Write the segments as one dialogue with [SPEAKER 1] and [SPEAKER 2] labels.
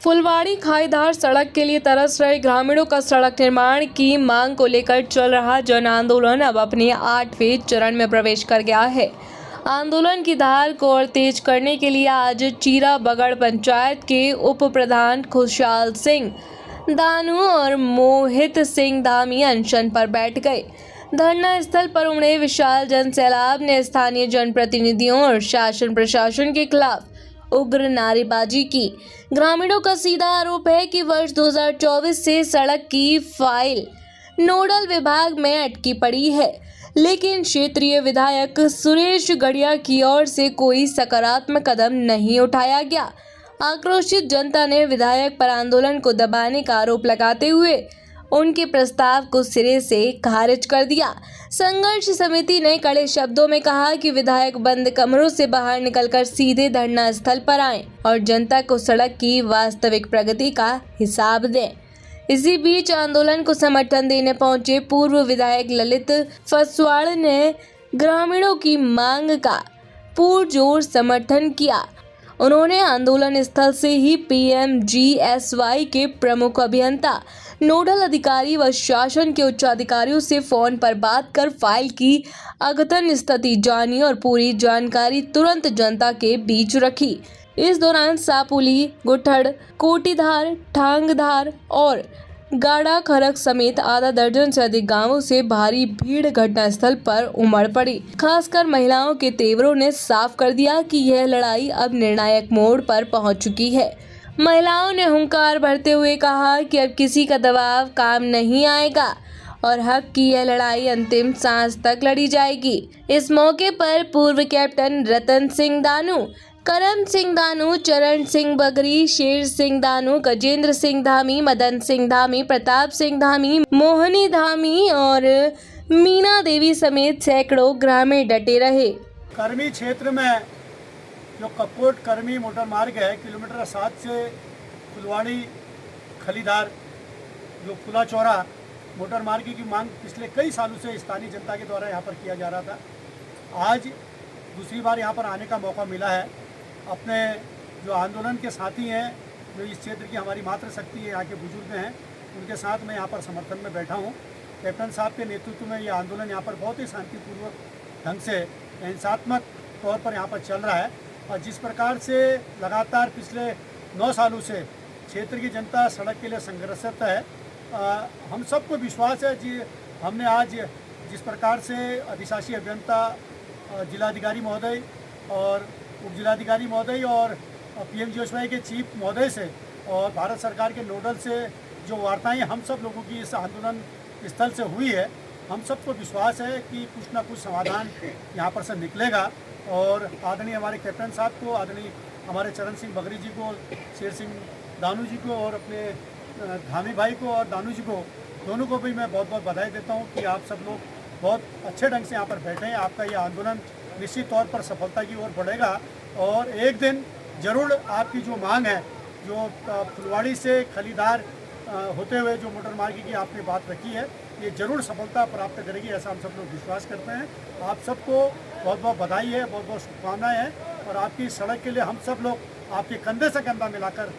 [SPEAKER 1] फुलवाड़ी खाईधार सड़क के लिए तरस रहे ग्रामीणों का सड़क निर्माण की मांग को लेकर चल रहा जन आंदोलन अब अपने 8वें चरण में प्रवेश कर गया है। आंदोलन की धार को और तेज करने के लिए आज चीरा बगड़ पंचायत के उप प्रधान खुशहाल सिंह दानू और मोहित सिंह धामी अनशन पर बैठ गए। धरना स्थल पर उमड़े विशाल जन सैलाब ने स्थानीय जनप्रतिनिधियों और शासन प्रशासन के खिलाफ उग्र नारेबाजी की। ग्रामीणों का सीधा आरोप है कि वर्ष 2024 से सड़क की फाइल नोडल विभाग में अटकी पड़ी है, लेकिन क्षेत्रीय विधायक सुरेश गड़िया की ओर से कोई सकारात्मक कदम नहीं उठाया गया। आक्रोशित जनता ने विधायक पर आंदोलन को दबाने का आरोप लगाते हुए उनके प्रस्ताव को सिरे से खारिज कर दिया। संघर्ष समिति ने कड़े शब्दों में कहा कि विधायक बंद कमरों से बाहर निकलकर सीधे धरना स्थल पर आएं और जनता को सड़क की वास्तविक प्रगति का हिसाब दें। इसी बीच आंदोलन को समर्थन देने पहुंचे पूर्व विधायक ललित फसवाड़ ने ग्रामीणों की मांग का पुरजोर समर्थन किया। उन्होंने आंदोलन स्थल से ही PMGSY के प्रमुख अभियंता, नोडल अधिकारी व शासन के उच्च अधिकारियों से फोन पर बात कर फाइल की अद्यतन स्थिति जानी और पूरी जानकारी तुरंत जनता के बीच रखी। इस दौरान सापुली, गुठड़, कोटीधार, ठांगधार और गाड़ा खरक समेत आधा दर्जन से अधिक गांवों से भारी भीड़ घटनास्थल पर उमड़ पड़ी। खासकर महिलाओं के तेवरों ने साफ कर दिया कि यह लड़ाई अब निर्णायक मोड़ पर पहुंच चुकी है। महिलाओं ने हुंकार भरते हुए कहा कि अब किसी का दबाव काम नहीं आएगा और हक की यह लड़ाई अंतिम सांस तक लड़ी जाएगी। इस मौके पर पूर्व कैप्टन रतन सिंह दानू, करम सिंह दानू, चरण सिंह बगरी, शेर सिंह दानू, गजेंद्र सिंह धामी, मदन सिंह धामी, प्रताप सिंह धामी, मोहनी धामी और मीना देवी समेत सैकड़ों ग्रामीण डटे रहे।
[SPEAKER 2] कर्मी क्षेत्र में जो कपकोट कर्मी मोटर मार्ग है, किलोमीटर 7 से फुलवाड़ी खलीधार जो खुला चौरा मोटर मार्ग की मांग पिछले कई सालों से स्थानीय जनता के द्वारा यहाँ पर किया जा रहा था। आज दूसरी बार यहाँ पर आने का मौका मिला है। अपने जो आंदोलन के साथी हैं, जो इस क्षेत्र की हमारी मातृ शक्ति है, यहाँ के बुजुर्ग हैं, उनके साथ मैं यहाँ पर समर्थन में बैठा हूँ। कैप्टन साहब के नेतृत्व में ये आंदोलन यहाँ पर बहुत ही शांतिपूर्वक ढंग से, हिंसात्मक तौर पर यहाँ पर चल रहा है। और जिस प्रकार से लगातार पिछले 9 सालों से क्षेत्र की जनता सड़क के लिए संघर्षरत है, हम सबको विश्वास है जी हमने आज जिस प्रकार से अधिशासी अभियंता, जिलाधिकारी महोदय और उप जिलाधिकारी महोदय और PMGSY के चीफ महोदय से और भारत सरकार के नोडल से जो वार्ताएं हम सब लोगों की इस आंदोलन स्थल से हुई है, हम सबको विश्वास है कि कुछ ना कुछ समाधान यहाँ पर से निकलेगा। और आदरणीय हमारे कैप्टन साहब को, आदरणीय हमारे चरण सिंह बगरी जी को, शेर सिंह दानू जी को और अपने धामी भाई को और दानू जी को, दोनों को भी मैं बहुत बहुत बधाई देता हूँ कि आप सब लोग बहुत अच्छे ढंग से यहाँ पर बैठे हैं। आपका ये आंदोलन निश्चित तौर पर सफलता की ओर बढ़ेगा और एक दिन ज़रूर आपकी जो मांग है, जो फुलवाड़ी से खलीधार होते हुए जो मोटर मार्ग की आपने बात रखी है, ये ज़रूर सफलता प्राप्त करेगी, ऐसा हम सब लोग विश्वास करते हैं। आप सबको बहुत बहुत बधाई है, बहुत बहुत शुभकामनाएं हैं और आपकी सड़क के लिए हम सब लोग आपके कंधे से कंधा मिलाकर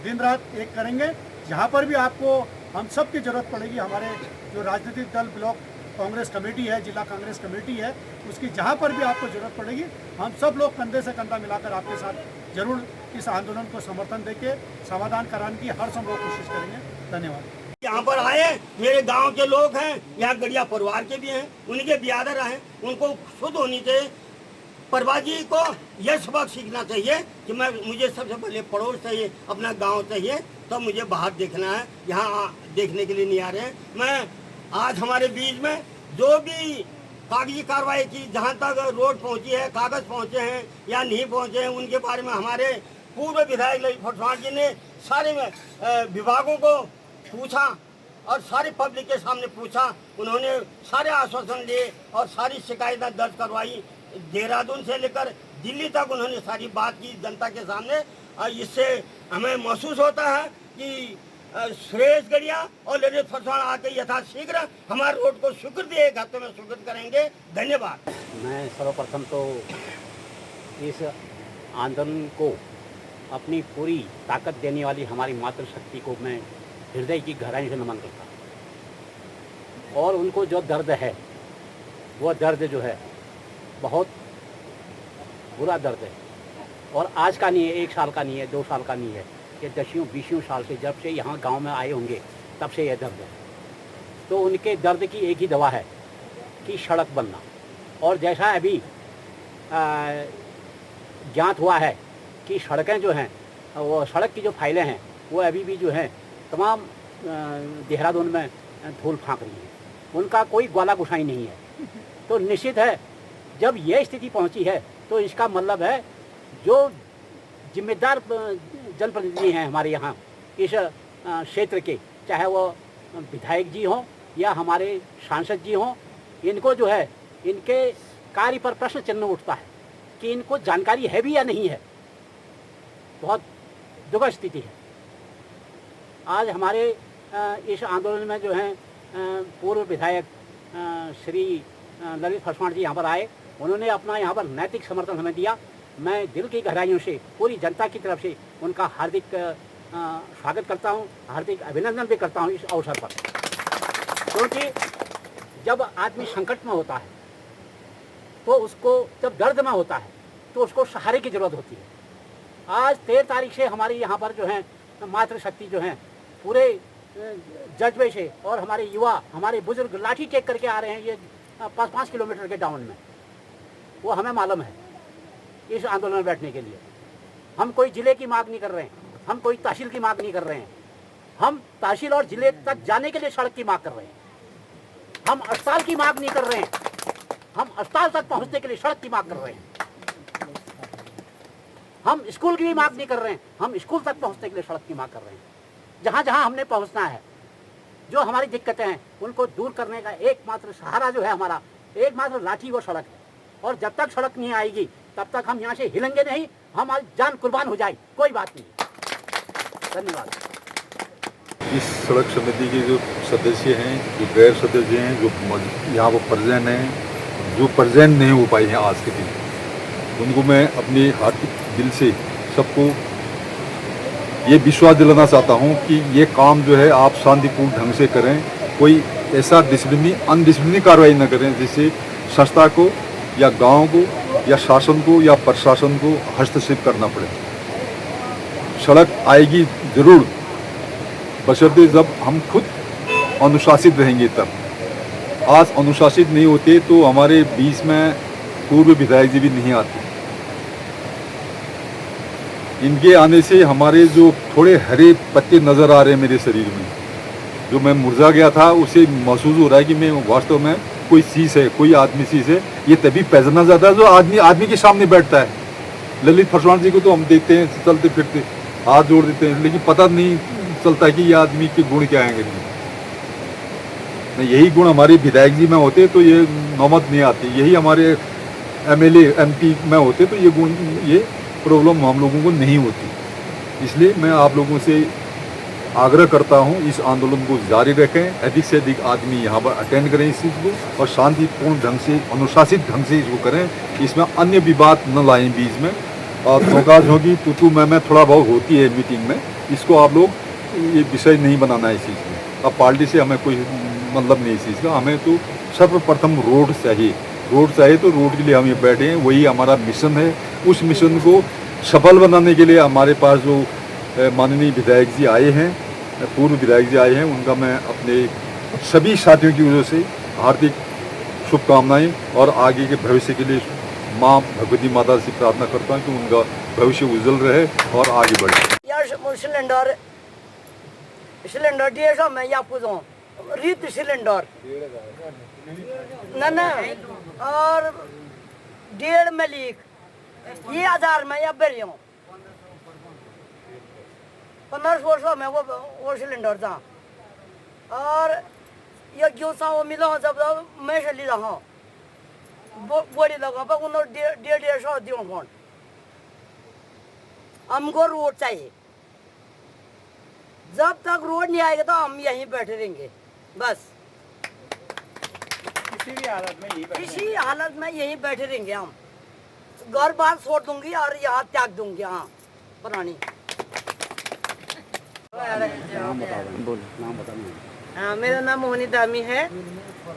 [SPEAKER 2] दिन रात एक करेंगे। जहाँ पर भी आपको हम सब की ज़रूरत पड़ेगी, हमारे जो राजनीतिक दल ब्लॉक कांग्रेस कमेटी है, जिला कांग्रेस कमेटी है, उसकी जहाँ पर भी आपको ज़रूरत पड़ेगी, हम सब लोग कंधे से कंधा मिलाकर आपके साथ जरूर इस आंदोलन को समर्थन देके समाधान कराने की हर संभव कोशिश करेंगे। धन्यवाद।
[SPEAKER 3] यहाँ पर आए मेरे गांव के लोग हैं, यहाँ गड़िया परिवार के भी हैं, उनके ब्यादर हैं, उनको शुद्ध होनी चाहिए। परवाजी को यह सबक सीखना चाहिए कि मुझे सबसे पहले पड़ोस चाहिए, अपना गांव चाहिए, तब मुझे बाहर देखना है, यहाँ देखने के लिए नहीं आ रहे हैं। मैं आज हमारे बीच में जो भी कागजी कार्रवाई की, जहाँ तक रोड पहुँची है, कागज पहुँचे हैं या नहीं पहुँचे हैं, उनके बारे में हमारे पूर्व विधायक ललित फसवाड़ जी ने सारे विभागों को पूछा और सारी पब्लिक के सामने पूछा। उन्होंने सारे आश्वासन लिए और सारी शिकायतें दर्ज करवाई। देहरादून से लेकर दिल्ली तक उन्होंने सारी बात की जनता के सामने। इससे हमें महसूस होता है कि सुरेश गड़िया और ललित फसवाड़ आके यथाशीघ्र हमारे रोड को स्वीकृत 1 हफ्ते में स्वीकृत करेंगे। धन्यवाद।
[SPEAKER 4] मैं सर्वप्रथम तो इस आंदोलन को अपनी पूरी ताकत देने वाली हमारी मातृशक्ति को मैं हृदय की गहराई से नमन करता हूँ। और उनको जो दर्द है, वो दर्द जो है बहुत बुरा दर्द है, और आज का नहीं है, 1 साल का नहीं है, 2 साल का नहीं है, ये 10-20 साल से जब से यहाँ गांव में आए होंगे तब से ये दर्द है। तो उनके दर्द की एक ही दवा है कि सड़क बनना। और जैसा अभी ज्ञात हुआ है कि सड़कें जो हैं, वो सड़क की जो फाइलें हैं वो अभी भी जो हैं तमाम देहरादून में धूल फाँक रही हैं, उनका कोई ग्वाला गुसाई नहीं है। तो निश्चित है जब ये स्थिति पहुंची है तो इसका मतलब है जो जिम्मेदार जनप्रतिनिधि हैं हमारे यहाँ इस क्षेत्र के, चाहे वो विधायक जी हों या हमारे सांसद जी हों, इनको जो है इनके कार्य पर प्रश्न चिन्ह उठता है कि इनको जानकारी है भी या नहीं है। बहुत दुखद स्थिति है। आज हमारे इस आंदोलन में जो हैं पूर्व विधायक श्री ललित फसवाण जी यहाँ पर आए, उन्होंने अपना यहाँ पर नैतिक समर्थन हमें दिया। मैं दिल की गहराइयों से पूरी जनता की तरफ से उनका हार्दिक स्वागत करता हूँ, हार्दिक अभिनंदन भी करता हूँ इस अवसर पर। क्योंकि जब आदमी संकट में होता है तो उसको, जब दर्द में होता है तो उसको सहारे की ज़रूरत होती है। आज 13 तारीख से हमारी यहाँ पर जो है मातृशक्ति जो है पूरे जज्बे से, और हमारे युवा, हमारे बुजुर्ग लाठी टेक करके आ रहे हैं ये 5-5 किलोमीटर के डाउन में। वो हमें मालूम है इस आंदोलन में बैठने के लिए। हम कोई ज़िले की मांग नहीं कर रहे हैं, हम कोई तहसील की मांग नहीं कर रहे हैं, हम तहसील और ज़िले तक जाने के लिए सड़क की मांग कर रहे हैं। हम अस्पताल की मांग नहीं कर रहे हैं, हम अस्पताल तक पहुंचने के लिए सड़क की मांग कर रहे हैं। हम स्कूल की भी मांग नहीं कर रहे हैं, हम स्कूल तक पहुंचने के लिए सड़क की मांग कर रहे हैं। जहां जहां हमने पहुंचना है, जो हमारी दिक्कतें हैं उनको दूर करने का एकमात्र सहारा जो है हमारा, एकमात्र लाठी वो सड़क है। और जब तक सड़क नहीं आएगी तब तक हम यहाँ से हिलेंगे नहीं, हमारी जान कुर्बान हो जाए, कोई बात नहीं। धन्यवाद।
[SPEAKER 5] इस सड़क समिति के जो सदस्य हैं, जो गैर सदस्य हैं, जो यहाँ पर प्रेजेंट हैं, जो प्रेजेंट नहीं हो पाए हैं आज के दिन, उनको मैं अपने हार्दिक दिल से सबको ये विश्वास दिलाना चाहता हूँ कि ये काम जो है आप शांतिपूर्ण ढंग से करें। कोई ऐसा अनडिसिप्लिनरी कार्रवाई न करें जिससे संस्था को या गांव को या शासन को या प्रशासन को हस्तक्षेप करना पड़े। सड़क आएगी ज़रूर, बशर्ते जब हम खुद अनुशासित रहेंगे तब। आज अनुशासित नहीं होते तो हमारे बीच में पूर्व विधायक जी भी नहीं आते। इनके आने से हमारे जो थोड़े हरे पत्ते नज़र आ रहे हैं मेरे शरीर में, जो मैं मुरझा गया था, उसे महसूस हो रहा है कि मैं वास्तव में कोई चीज़ है, कोई आदमी चीज़ है। ये तभी पहचाना जाता है जो आदमी के सामने बैठता है। ललित फसवाण जी को तो हम देखते हैं चलते फिरते, हाथ जोड़ देते हैं, लेकिन पता नहीं चलता कि ये आदमी के गुण क्या हैं। यही गुण हमारे विधायक जी में होते तो ये नौबत नहीं आती, यही हमारे MLA MP में होते तो ये गुण, ये प्रॉब्लम हम लोगों को नहीं होती। इसलिए मैं आप लोगों से आग्रह करता हूं, इस आंदोलन को जारी रखें, अधिक से अधिक आदमी यहाँ पर अटेंड करें इस चीज़ को, और शांतिपूर्ण ढंग से, अनुशासित ढंग से इसको करें। इसमें अन्य विवाद न लाएं बीच में, और धोखा-धोखी तू मैं थोड़ा बहुत होती है मीटिंग में, इसको आप लोग ये विषय नहीं बनाना है इस चीज़ में। अब पार्टी से हमें कोई मतलब नहीं इस चीज़ का, हमें तो सर्वप्रथम रोड चाहिए। रोड चाहिए तो रोड के लिए हम ये बैठे हैं, वही हमारा मिशन है। उस मिशन को सफल बनाने के लिए हमारे पास जो माननीय विधायक जी आए हैं, पूर्व विधायक जी आए हैं, उनका मैं अपने सभी साथियों की वजह से हार्दिक शुभकामनाएं और आगे के भविष्य के लिए माँ भगवती माता से प्रार्थना करता हूँ कि उनका भविष्य उज्जवल रहे और आगे बढ़े।
[SPEAKER 6] यार सिलेंडर 150 में या पूछो रीत सिलेंडर ना और 1.5 में लीक, ये 1000 में या बेरियो 1500 में वो सिलेंडर था। और ये क्यों सा वो मिला हो जब मैं से ली रहा बॉडी लगा पर उन्होंने 150 दियो कौन। हमको रोड चाहिए, जब तक रोड नहीं आएगा तो हम यहीं बैठे रहेंगे बस। किसी हालत में यहीं बैठे रहेंगे हम। घर बार छोड़ दूंगी और यहाँ त्याग दूंगी। हाँ, पुरानी।
[SPEAKER 4] नाम बताओ, नाम बताओ।
[SPEAKER 6] हाँ, मेरा नाम मोहनी दामी है।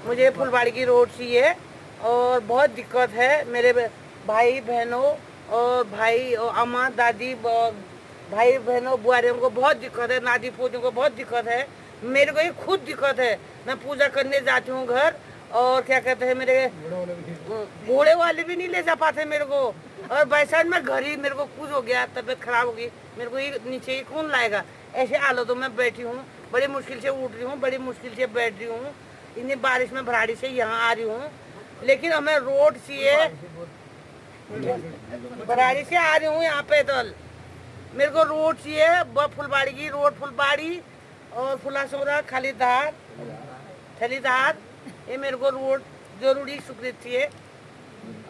[SPEAKER 6] मुझे फुलबाड़ी की रोड चाहिए और बहुत दिक्कत है। मेरे भाई बहनों और भाई और अम्मा दादी भाई बहनों बुआरियों को बहुत दिक्कत है, नादी पोतियों को बहुत दिक्कत है। मेरे को ही खुद दिक्कत है। मैं पूजा करने जाती हूँ घर और क्या कहते हैं मेरे घोड़े वाले भी नहीं ले जा पाते मेरे को। और बैसाइड में घर ही मेरे को कुछ हो गया, तबीयत खराब हो गई, मेरे को ही नीचे ही कौन लाएगा। ऐसे हालतों में बैठी हूँ, बड़ी मुश्किल से उठ रही हूँ, बड़ी मुश्किल से बैठ रही हूँ। इतनी बारिश में भराड़ी से यहाँ आ रही हूँ, लेकिन हमें रोड चाहिए। भराड़ी से आ रही हूँ यहाँ पैदल, मेरे को रोड चाहिए। फुलबाड़ी की रोड, फुलबाड़ी और फुलासोरा खालीधार थलीधार, ये मेरे को रोड जरूरी स्वीकृत चाहिए।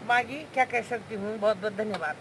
[SPEAKER 6] बाकी क्या कह सकती हूँ, बहुत बहुत धन्यवाद।